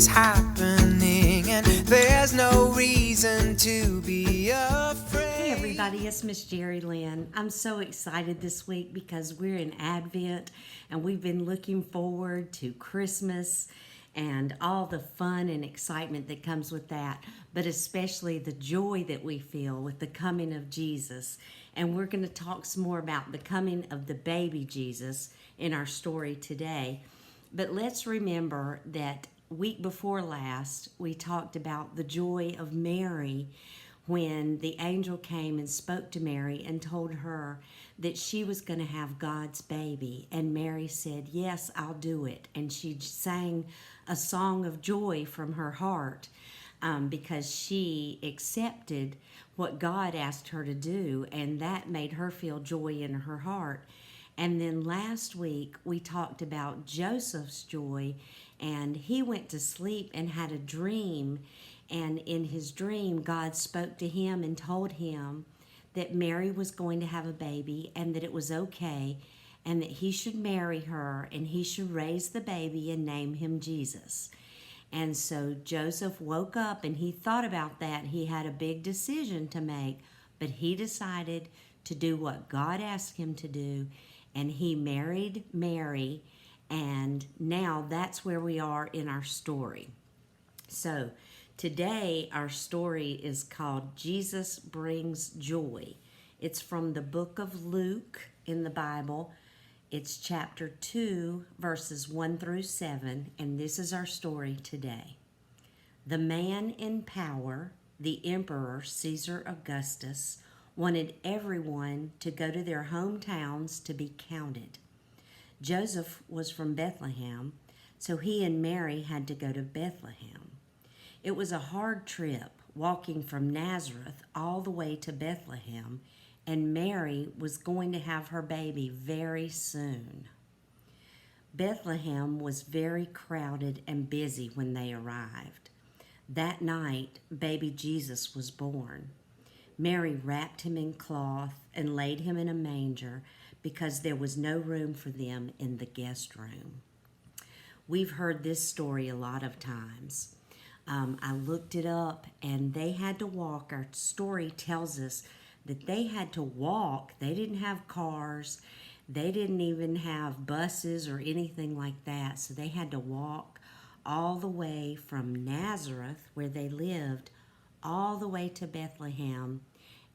is happening, and there's no reason to be afraid. Hey everybody, it's Miss Jerry Lynn. I'm so excited this week because we're in Advent and we've been looking forward to Christmas and all the fun and excitement that comes with that, but especially the joy that we feel with the coming of Jesus. And we're going to talk some more about the coming of the baby Jesus in our story today. But let's remember that week before last, we talked about the joy of Mary when the angel came and spoke to Mary and told her that she was going to have God's baby. And Mary said, "Yes, I'll do it." And she sang a song of joy from her heart because she accepted what God asked her to do, and that made her feel joy in her heart. And then last week we talked about Joseph's joy, and he went to sleep and had a dream. And in his dream, God spoke to him and told him that Mary was going to have a baby and that it was okay and that he should marry her and he should raise the baby and name him Jesus. And so Joseph woke up and he thought about that. He had a big decision to make, but he decided to do what God asked him to do, and he married Mary, and now that's where we are in our story. So today our story is called Jesus Brings Joy. It's from the book of Luke in the Bible. It's chapter 2, verses 1 through 7, and this is our story today. The man in power, the Emperor Caesar Augustus, wanted everyone to go to their hometowns to be counted. Joseph was from Bethlehem, so he and Mary had to go to Bethlehem. It was a hard trip, walking from Nazareth all the way to Bethlehem, and Mary was going to have her baby very soon. Bethlehem was very crowded and busy when they arrived. That night, baby Jesus was born. Mary wrapped him in cloth and laid him in a manger because there was no room for them in the guest room. We've heard this story a lot of times. I looked it up, and they had to walk. Our story tells us that they had to walk. They didn't have cars. They didn't even have buses or anything like that. So they had to walk all the way from Nazareth, where they lived, all the way to Bethlehem.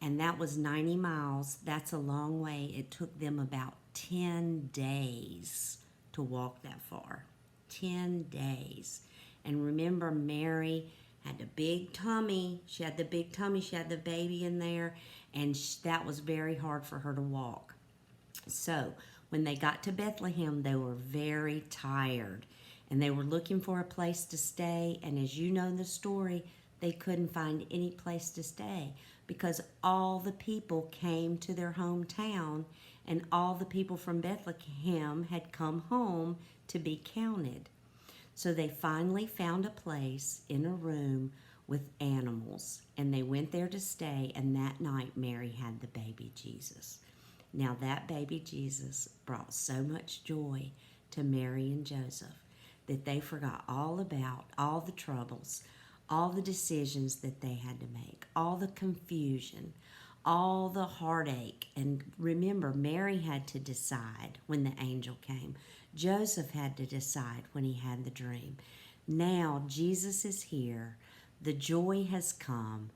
And that was 90 miles. That's a long way. It took them about 10 days to walk that far. 10 days. And remember, Mary had a big tummy. She had the big tummy. She had the baby in there. And that was very hard for her to walk. So when they got to Bethlehem, they were very tired. And they were looking for a place to stay. And as you know the story, they couldn't find any place to stay because all the people came to their hometown and all the people from Bethlehem had come home to be counted. So they finally found a place in a room with animals, and they went there to stay, and that night Mary had the baby Jesus. Now that baby Jesus brought so much joy to Mary and Joseph that they forgot all about all the troubles, all the decisions that they had to make, all the confusion, all the heartache. And remember, Mary had to decide when the angel came. Joseph had to decide when he had the dream. Now Jesus is here. The joy has come.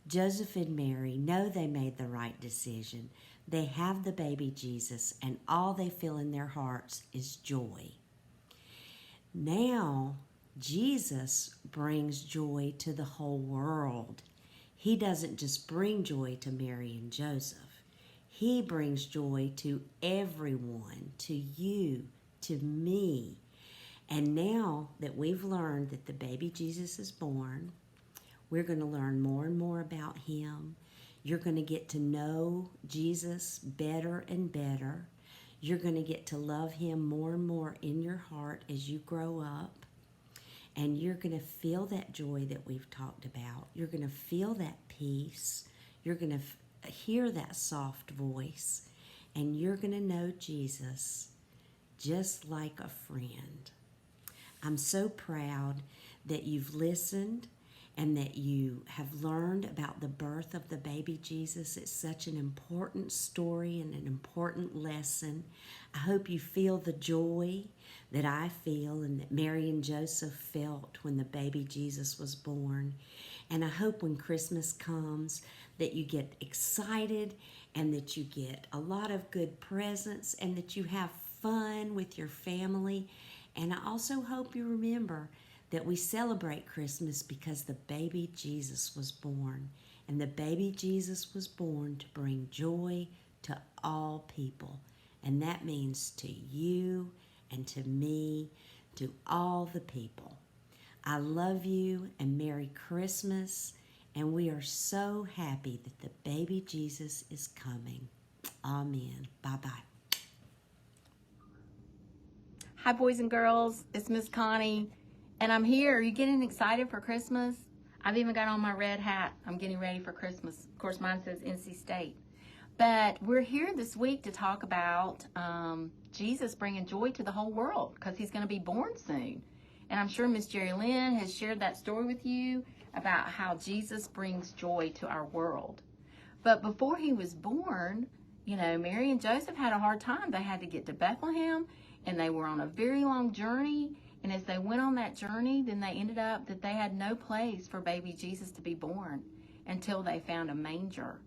Joseph and Mary know they made the right decision. They have the baby Jesus, and all they feel in their hearts is joy. Now Jesus brings joy to the whole world. He doesn't just bring joy to Mary and Joseph. He brings joy to everyone, to you, to me. And now that we've learned that the baby Jesus is born, we're going to learn more and more about him. You're going to get to know Jesus better and better. You're going to get to love him more and more in your heart as you grow up. And you're going to feel that joy that we've talked about. You're going to feel that peace. You're going to hear that soft voice. And you're going to know Jesus just like a friend. I'm so proud that you've listened and that you have learned about the birth of the baby Jesus. It's such an important story and an important lesson. I hope you feel the joy that I feel and that Mary and Joseph felt when the baby Jesus was born. And I hope when Christmas comes that you get excited and that you get a lot of good presents and that you have fun with your family. And I also hope you remember that we celebrate Christmas because the baby Jesus was born. And the baby Jesus was born to bring joy to all people. And that means to you and to me, to all the people. I love you and Merry Christmas. And we are so happy that the baby Jesus is coming. Amen. Bye-bye. Hi, boys and girls. It's Miss Connie, and I'm here. Are you getting excited for Christmas? I've even got on my red hat. I'm getting ready for Christmas. Of course, mine says NC State. But we're here this week to talk about Jesus bringing joy to the whole world because he's going to be born soon. And I'm sure Miss Jerry Lynn has shared that story with you about how Jesus brings joy to our world. But before he was born, Mary and Joseph had a hard time. They had to get to Bethlehem, and they were on a very long journey. And as they went on that journey, then they ended up that they had no place for baby Jesus to be born until they found a manger.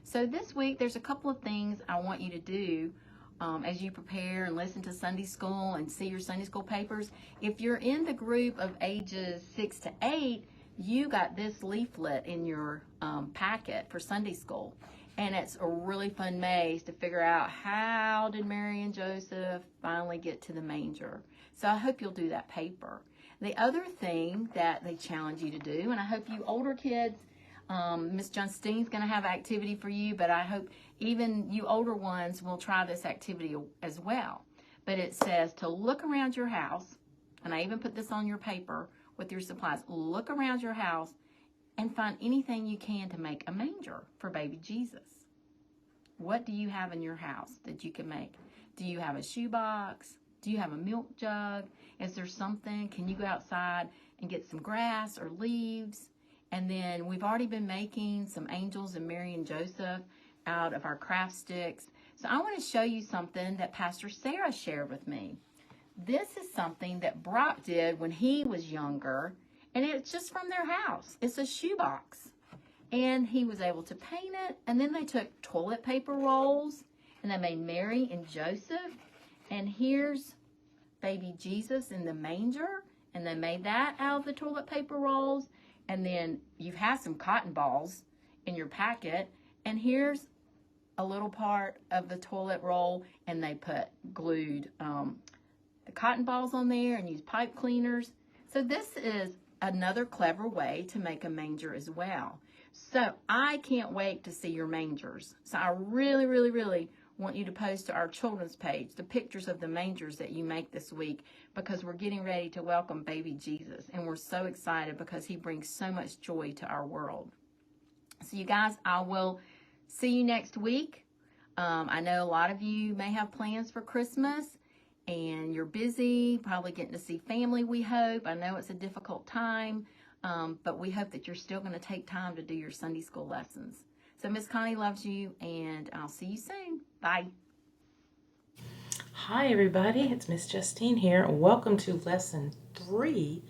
So this week, there's a couple of things I want you to do as you prepare and listen to Sunday school and see your Sunday school papers. If you're in the group of ages 6 to 8, you got this leaflet in your packet for Sunday school. And it's a really fun maze to figure out how did Mary and Joseph finally get to the manger. So I hope you'll do that paper. The other thing that they challenge you to do, and I hope you older kids, Miss Johnstein's going to have activity for you, but I hope even you older ones will try this activity as well. But it says to look around your house, and I even put this on your paper with your supplies. Look around your house and find anything you can to make a manger for baby Jesus. What do you have in your house that you can make? Do you have a shoebox? Do you have a milk jug? Is there something? Can you go outside and get some grass or leaves? And then we've already been making some angels and Mary and Joseph out of our craft sticks. So I want to show you something that Pastor Sarah shared with me. This is something that Brock did when he was younger, and it's just from their house. It's a shoebox. And he was able to paint it, and then they took toilet paper rolls, and they made Mary and Joseph. And here's baby Jesus in the manger, and they made that out of the toilet paper rolls. And then you have some cotton balls in your packet, and here's a little part of the toilet roll, and they put glued the cotton balls on there and used pipe cleaners. So this is another clever way to make a manger as well. So I can't wait to see your mangers. So I really, really, really want you to post to our children's page the pictures of the mangers that you make this week, because we're getting ready to welcome baby Jesus, and we're so excited because he brings so much joy to our world. So you guys, I will see you next week. I know a lot of you may have plans for Christmas and you're busy, probably getting to see family, we hope. I know it's a difficult time, but we hope that you're still going to take time to do your Sunday school lessons. So Miss Connie loves you, and I'll see you soon. Bye. Hi everybody, it's Miss Justine here. Welcome to lesson 3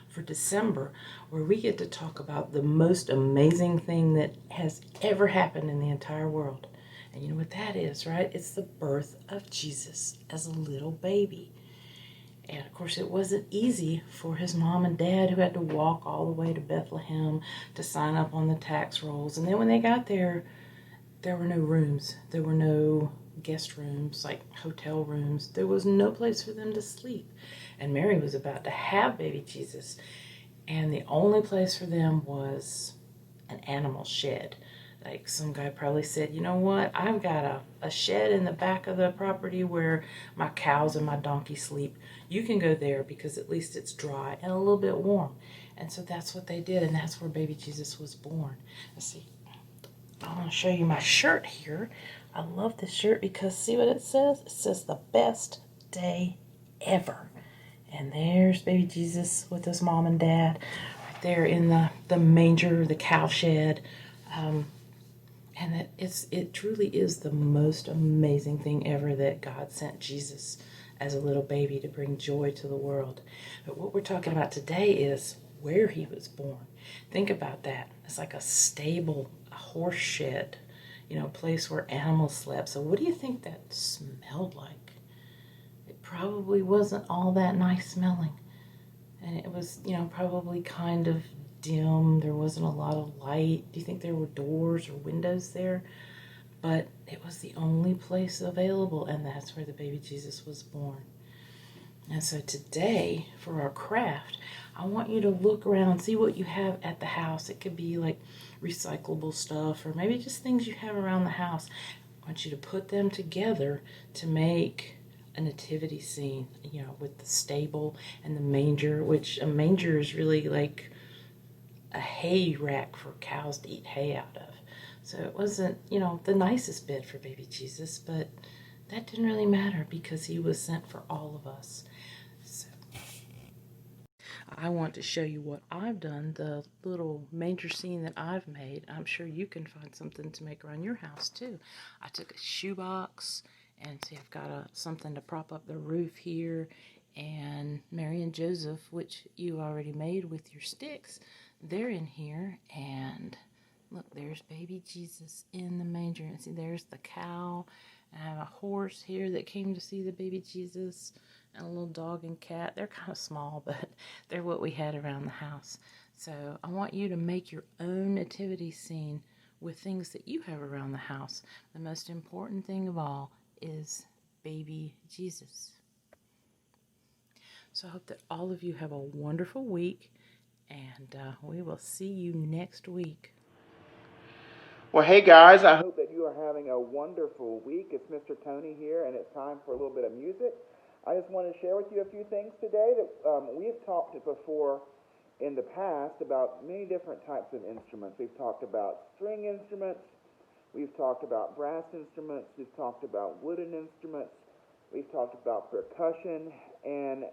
for December, where we get to talk about the most amazing thing that has ever happened in the entire world. And you know what that is, right? It's the birth of Jesus as a little baby. And of course it wasn't easy for his mom and dad, who had to walk all the way to Bethlehem to sign up on the tax rolls. And then when they got there, there were no rooms. There were no guest rooms, like hotel rooms. There was no place for them to sleep. And Mary was about to have baby Jesus, and the only place for them was an animal shed. Like some guy probably said, you know what, I've got a shed in the back of the property where my cows and my donkey sleep. You can go there because at least it's dry and a little bit warm. And so that's what they did, and that's where baby Jesus was born. Let's see, I want to show you my shirt here. I love this shirt because see what it says? It says the best day ever. And there's baby Jesus with his mom and dad right there in the manger, the cow shed. And it truly is the most amazing thing ever that God sent Jesus as a little baby to bring joy to the world. But what we're talking about today is where he was born. Think about that. It's like a stable, a horse shed, a place where animals slept. So what do you think that smelled like? It probably wasn't all that nice smelling. And it was, probably kind of dim. There wasn't a lot of light. Do you think there were doors or windows there? But it was the only place available, and that's where the baby Jesus was born. And so today, for our craft, I want you to look around, see what you have at the house. It could be like recyclable stuff, or maybe just things you have around the house. I want you to put them together to make a nativity scene, with the stable and the manger, which a manger is really like a hay rack for cows to eat hay out of. So it wasn't, the nicest bed for baby Jesus, but that didn't really matter because he was sent for all of us. So I want to show you what I've done, the little manger scene that I've made. I'm sure you can find something to make around your house too. I took a shoebox, and see, I've got something to prop up the roof here, and Mary and Joseph, which you already made with your sticks, they're in here, and look, there's baby Jesus in the manger. And see, there's the cow. And I have a horse here that came to see the baby Jesus, and a little dog and cat. They're kind of small, but they're what we had around the house. So I want you to make your own nativity scene with things that you have around the house. The most important thing of all is baby Jesus. So I hope that all of you have a wonderful week, and we will see you next week. Well, hey guys, I hope that you are having a wonderful week. It's Mr. Tony here, and it's time for a little bit of music. I just want to share with you a few things today that we have talked before in the past about many different types of instruments. We've talked about string instruments, we've talked about brass instruments, we've talked about wooden instruments, we've talked about percussion, and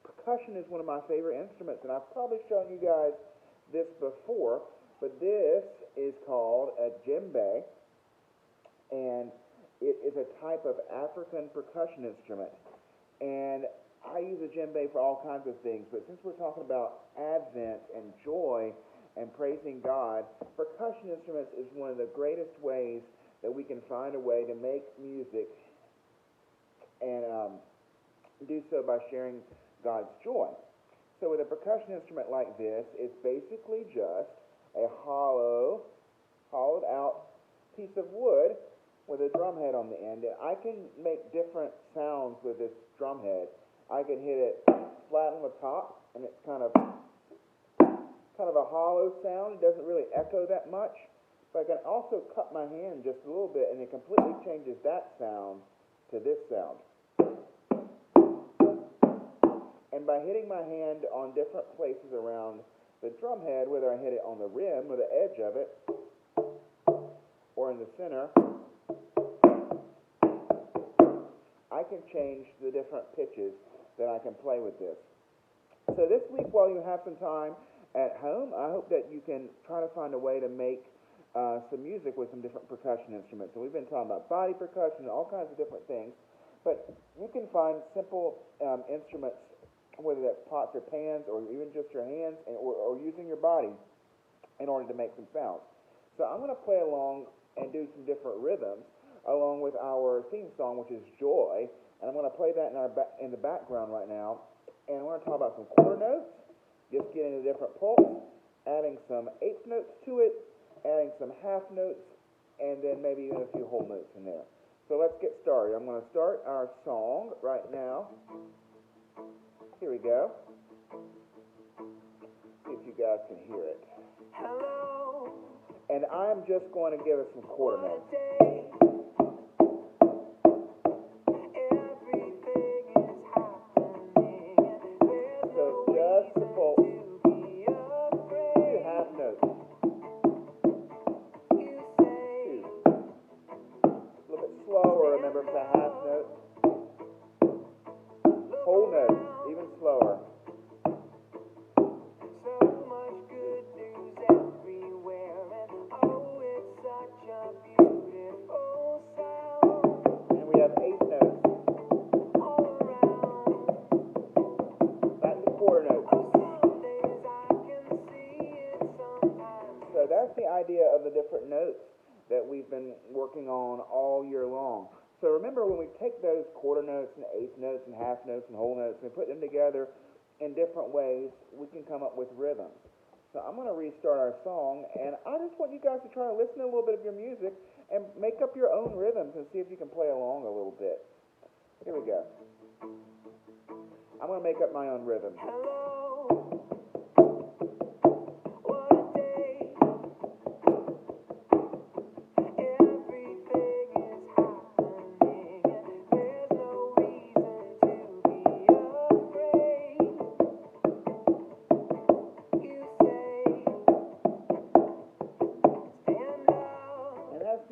percussion is one of my favorite instruments, and I've probably shown you guys this before, but this is called a djembe, and it is a type of African percussion instrument. And I use a djembe for all kinds of things, but since we're talking about Advent and joy and praising God, percussion instruments is one of the greatest ways that we can find a way to make music and do so by sharing God's joy. So with a percussion instrument like this, it's basically just a hollowed out piece of wood with a drum head on the end. And I can make different sounds with this drum head. I can hit it flat on the top, and it's kind of a hollow sound. It doesn't really echo that much. But I can also cut my hand just a little bit, and it completely changes that sound to this sound. And by hitting my hand on different places around the drum head, whether I hit it on the rim or the edge of it, or in the center, I can change the different pitches that I can play with this. So this week, while you have some time at home, I hope that you can try to find a way to make some music with some different percussion instruments. And we've been talking about body percussion and all kinds of different things, but you can find simple instruments, whether that's pots or pans or even just your hands or using your body in order to make some sounds. So I'm going to play along and do some different rhythms along with our theme song, which is Joy, and I'm going to play that in the background right now. And we're going to talk about some quarter notes, just getting a different pulse, adding some eighth notes to it, adding some half notes, and then maybe even a few whole notes in there. So let's get started. I'm going to start our song right now. Here we go. See if you guys can hear it. Hello. And I'm just going to give us some quarter notes. So just the full. Two half notes. Two. A little bit slower, remember, for the half note. Whole notes, even slower. that's the idea of the different notes that we've been working on all year long. So remember, when we take those quarter notes and eighth notes and half notes and whole notes and put them together in different ways, we can come up with rhythms. So I'm going to restart our song, and I just want you guys to try to listen to a little bit of your music and make up your own rhythms and see if you can play along a little bit. Here we go. I'm going to make up my own rhythm.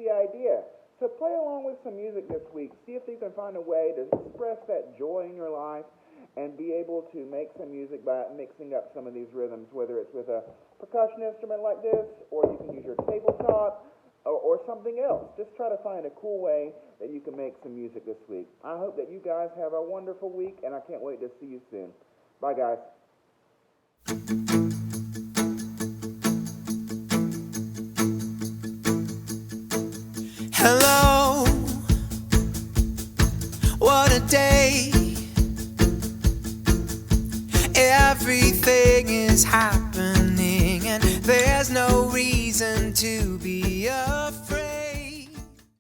Idea. So play along with some music this week. See if you can find a way to express that joy in your life and be able to make some music by mixing up some of these rhythms, whether it's with a percussion instrument like this, or you can use your tabletop, or something else. Just try to find a cool way that you can make some music this week. I hope that you guys have a wonderful week, and I can't wait to see you soon. Bye, guys. Hello, what a day. Everything is happening and there's no reason to be afraid.